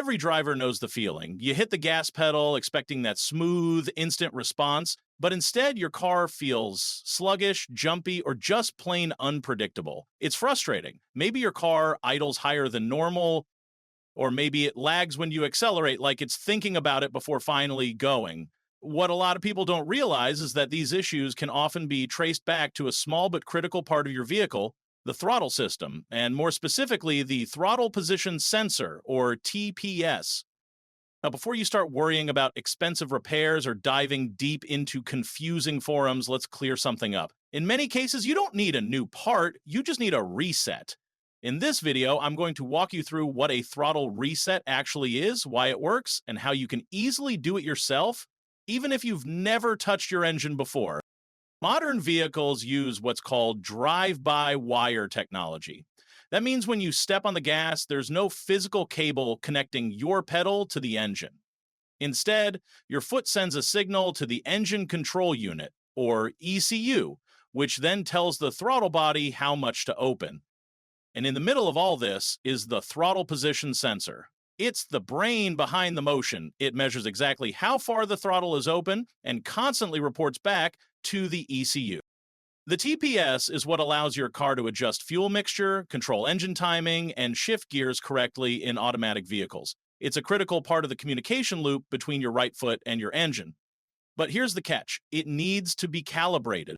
Every driver knows the feeling. You hit the gas pedal expecting that smooth, instant response, but instead your car feels sluggish, jumpy, or just plain unpredictable. It's frustrating. Maybe your car idles higher than normal, or maybe it lags when you accelerate, like it's thinking about it before finally going. What a lot of people don't realize is that these issues can often be traced back to a small but critical part of your vehicle, the throttle system, and more specifically, the Throttle Position Sensor, or TPS. Now, before you start worrying about expensive repairs or diving deep into confusing forums, let's clear something up. In many cases, you don't need a new part, you just need a reset. In this video, I'm going to walk you through what a throttle reset actually is, why it works, and how you can easily do it yourself, even if you've never touched your engine before. Modern vehicles use what's called drive-by-wire technology. That means when you step on the gas, there's no physical cable connecting your pedal to the engine. Instead, your foot sends a signal to the engine control unit, or ECU, which then tells the throttle body how much to open. And in the middle of all this is the throttle position sensor. It's the brain behind the motion. It measures exactly how far the throttle is open and constantly reports back to the ECU. The TPS is what allows your car to adjust fuel mixture, control engine timing, and shift gears correctly in automatic vehicles. It's a critical part of the communication loop between your right foot and your engine. But here's the catch. It needs to be calibrated.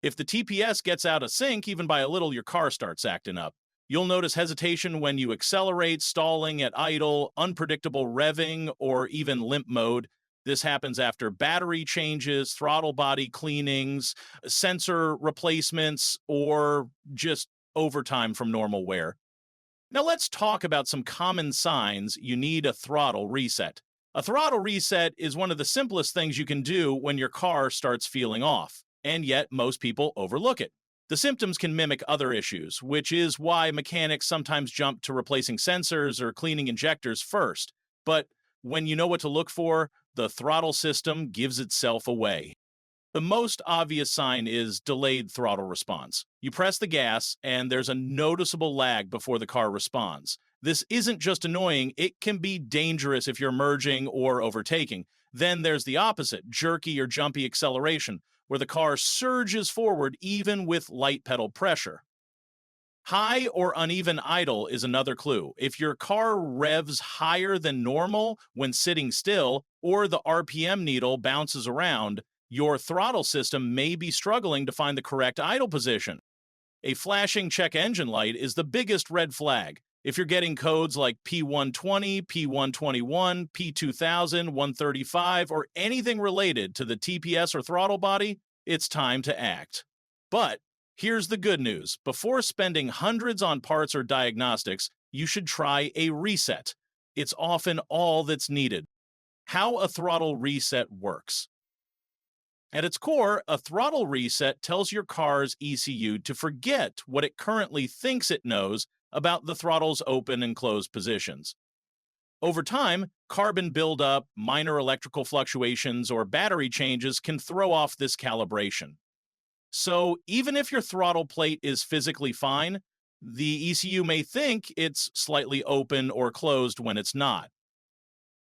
If the TPS gets out of sync, even by a little, your car starts acting up. You'll notice hesitation when you accelerate, stalling at idle, unpredictable revving, or even limp mode. This happens after battery changes, throttle body cleanings, sensor replacements, or just overtime from normal wear. Now let's talk about some common signs you need a throttle reset. A throttle reset is one of the simplest things you can do when your car starts feeling off, and yet most people overlook it. The symptoms can mimic other issues, which is why mechanics sometimes jump to replacing sensors or cleaning injectors first. But when you know what to look for, the throttle system gives itself away. The most obvious sign is delayed throttle response. You press the gas, and there's a noticeable lag before the car responds. This isn't just annoying, it can be dangerous if you're merging or overtaking. Then there's the opposite, jerky or jumpy acceleration, where the car surges forward even with light pedal pressure. High or uneven idle is another clue. If your car revs higher than normal when sitting still, or the RPM needle bounces around, your throttle system may be struggling to find the correct idle position. A flashing check engine light is the biggest red flag. If you're getting codes like P120, P121, P2000, 135, or anything related to the TPS or throttle body, it's time to act. But here's the good news. Before spending hundreds on parts or diagnostics, you should try a reset. It's often all that's needed. How a throttle reset works. At its core, a throttle reset tells your car's ECU to forget what it currently thinks it knows about the throttle's open and closed positions. Over time, carbon buildup, minor electrical fluctuations, or battery changes can throw off this calibration. So even if your throttle plate is physically fine, the ECU may think it's slightly open or closed when it's not.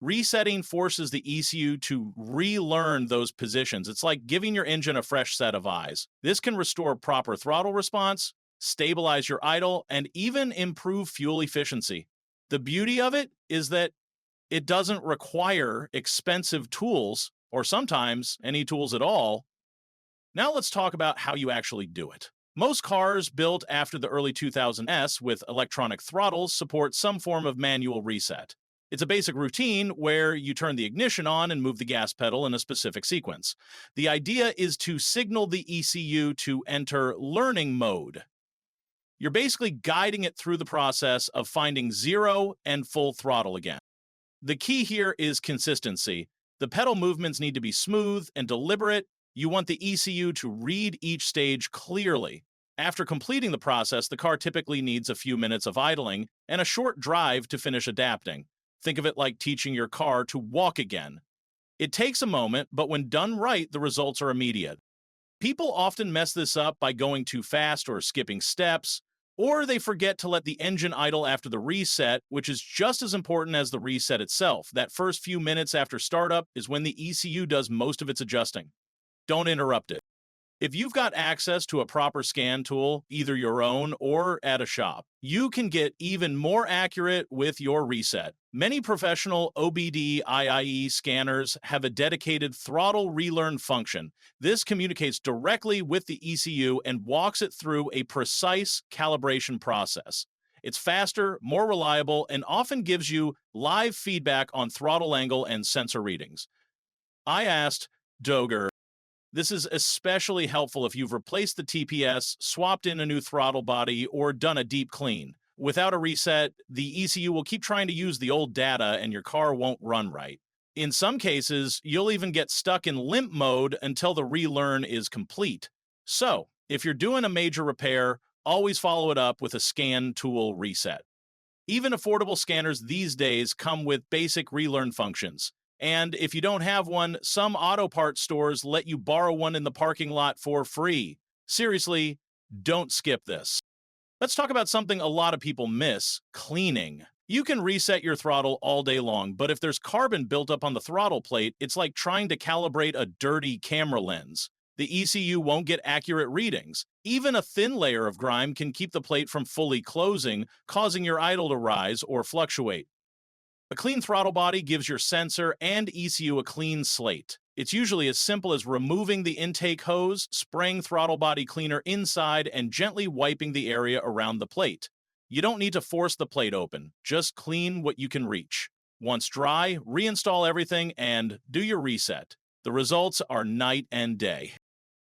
Resetting forces the ECU to relearn those positions. It's like giving your engine a fresh set of eyes. This can restore proper throttle response, stabilize your idle, and even improve fuel efficiency. The beauty of it is that it doesn't require expensive tools, or sometimes any tools at all. Now let's talk about how you actually do it. Most cars built after the early 2000s with electronic throttles support some form of manual reset. It's a basic routine where you turn the ignition on and move the gas pedal in a specific sequence. The idea is to signal the ECU to enter learning mode. You're basically guiding it through the process of finding zero and full throttle again. The key here is consistency. The pedal movements need to be smooth and deliberate. You want the ECU to read each stage clearly. After completing the process, the car typically needs a few minutes of idling and a short drive to finish adapting. Think of it like teaching your car to walk again. It takes a moment, but when done right, the results are immediate. People often mess this up by going too fast or skipping steps. Or they forget to let the engine idle after the reset, which is just as important as the reset itself. That first few minutes after startup is when the ECU does most of its adjusting. Don't interrupt it. If you've got access to a proper scan tool, either your own or at a shop, you can get even more accurate with your reset. Many professional OBD-IIE scanners have a dedicated throttle relearn function. This communicates directly with the ECU and walks it through a precise calibration process. It's faster, more reliable, and often gives you live feedback on throttle angle and sensor readings. I asked Doger. This is especially helpful if you've replaced the TPS, swapped in a new throttle body, or done a deep clean. Without a reset, the ECU will keep trying to use the old data and your car won't run right. In some cases, you'll even get stuck in limp mode until the relearn is complete. So, if you're doing a major repair, always follow it up with a scan tool reset. Even affordable scanners these days come with basic relearn functions. And if you don't have one, some auto parts stores let you borrow one in the parking lot for free. Seriously, don't skip this. Let's talk about something a lot of people miss: cleaning. You can reset your throttle all day long, but if there's carbon built up on the throttle plate, it's like trying to calibrate a dirty camera lens. The ECU won't get accurate readings. Even a thin layer of grime can keep the plate from fully closing, causing your idle to rise or fluctuate. A clean throttle body gives your sensor and ECU a clean slate. It's usually as simple as removing the intake hose, spraying throttle body cleaner inside, and gently wiping the area around the plate. You don't need to force the plate open, just clean what you can reach. Once dry, reinstall everything and do your reset. The results are night and day.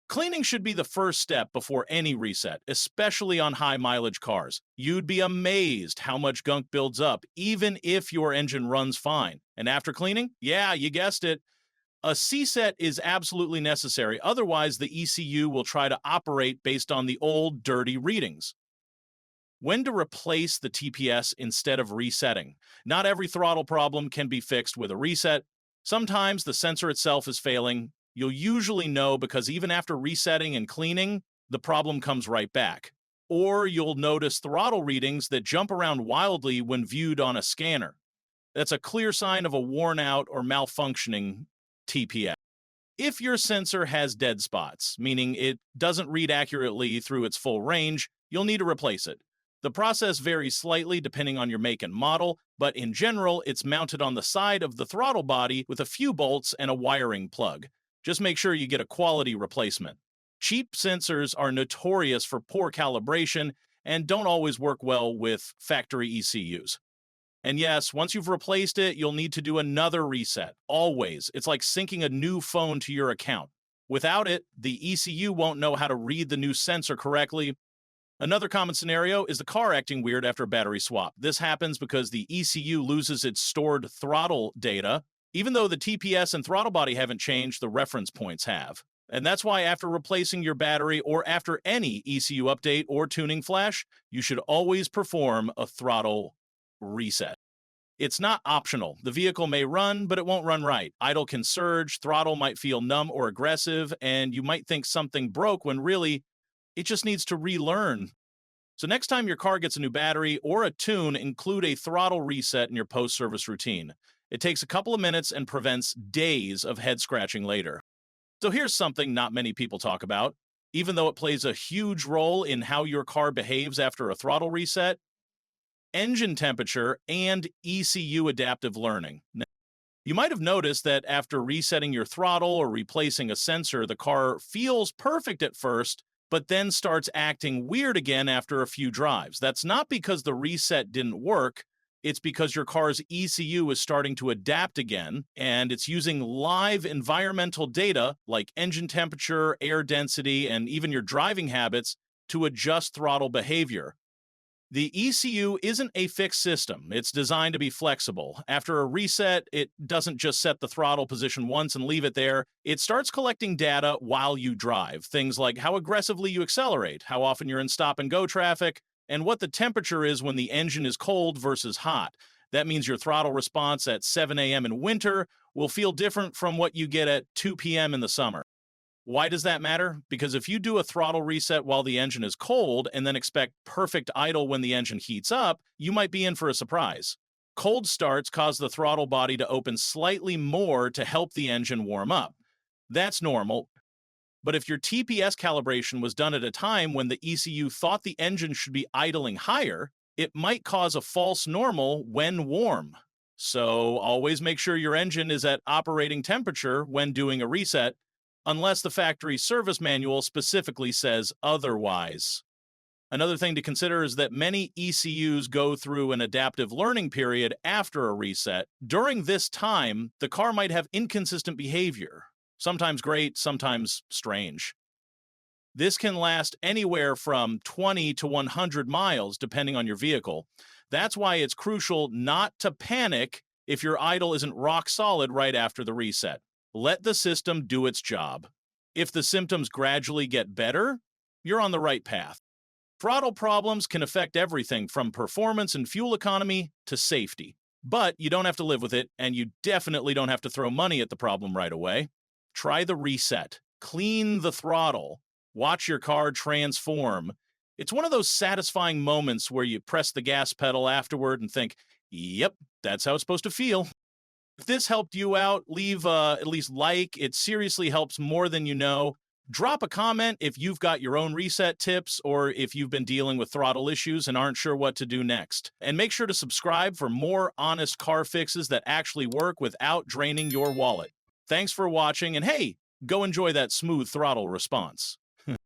Cleaning should be the first step before any reset, especially on high-mileage cars. You'd be amazed how much gunk builds up, even if your engine runs fine. And after cleaning, yeah, you guessed it, a C-set is absolutely necessary. Otherwise, the ECU will try to operate based on the old, dirty readings. When to replace the TPS instead of resetting? Not every throttle problem can be fixed with a reset. Sometimes the sensor itself is failing. You'll usually know because even after resetting and cleaning, the problem comes right back. Or you'll notice throttle readings that jump around wildly when viewed on a scanner. That's a clear sign of a worn out or malfunctioning TPS. If your sensor has dead spots, meaning it doesn't read accurately through its full range, you'll need to replace it. The process varies slightly depending on your make and model, but in general, it's mounted on the side of the throttle body with a few bolts and a wiring plug. Just make sure you get a quality replacement. Cheap sensors are notorious for poor calibration and don't always work well with factory ECUs. And yes, once you've replaced it, you'll need to do another reset. Always. It's like syncing a new phone to your account. Without it, the ECU won't know how to read the new sensor correctly. Another common scenario is the car acting weird after a battery swap. This happens because the ECU loses its stored throttle data. Even though the TPS and throttle body haven't changed, the reference points have. And that's why after replacing your battery or after any ECU update or tuning flash, you should always perform a throttle reset. It's not optional. The vehicle may run, but it won't run right. Idle can surge, throttle might feel numb or aggressive, and you might think something broke when really it just needs to relearn. So next time your car gets a new battery or a tune, include a throttle reset in your post-service routine. It takes a couple of minutes and prevents days of head scratching later. So here's something not many people talk about. Even though it plays a huge role in how your car behaves after a throttle reset: engine temperature and ECU adaptive learning. Now, you might have noticed that after resetting your throttle or replacing a sensor, the car feels perfect at first, but then starts acting weird again after a few drives. That's not because the reset didn't work. It's because your car's ECU is starting to adapt again, and it's using live environmental data like engine temperature, air density, and even your driving habits to adjust throttle behavior. The ECU isn't a fixed system. It's designed to be flexible. After a reset, it doesn't just set the throttle position once and leave it there. It starts collecting data while you drive. Things like how aggressively you accelerate, how often you're in stop-and-go traffic, and what the temperature is when the engine is cold versus hot. That means your throttle response at 7 a.m. in winter will feel different from what you get at 2 p.m. in the summer. Why does that matter? Because if you do a throttle reset while the engine is cold and then expect perfect idle when the engine heats up, you might be in for a surprise. Cold starts cause the throttle body to open slightly more to help the engine warm up. That's normal. But if your TPS calibration was done at a time when the ECU thought the engine should be idling higher, it might cause a false normal when warm. So always make sure your engine is at operating temperature when doing a reset, unless the factory service manual specifically says otherwise. Another thing to consider is that many ECUs go through an adaptive learning period after a reset. During this time, the car might have inconsistent behavior, sometimes great, sometimes strange. This can last anywhere from 20 to 100 miles, depending on your vehicle. That's why it's crucial not to panic if your idle isn't rock solid right after the reset. Let the system do its job. If the symptoms gradually get better, you're on the right path. Throttle problems can affect everything from performance and fuel economy to safety. But you don't have to live with it, and you definitely don't have to throw money at the problem right away. Try the reset. Clean the throttle. Watch your car transform. It's one of those satisfying moments where you press the gas pedal afterward and think, yep, that's how it's supposed to feel. If this helped you out, leave at least like. It seriously helps more than you know. Drop a comment if you've got your own reset tips or if you've been dealing with throttle issues and aren't sure what to do next. And make sure to subscribe for more honest car fixes that actually work without draining your wallet. Thanks for watching, and hey, go enjoy that smooth throttle response.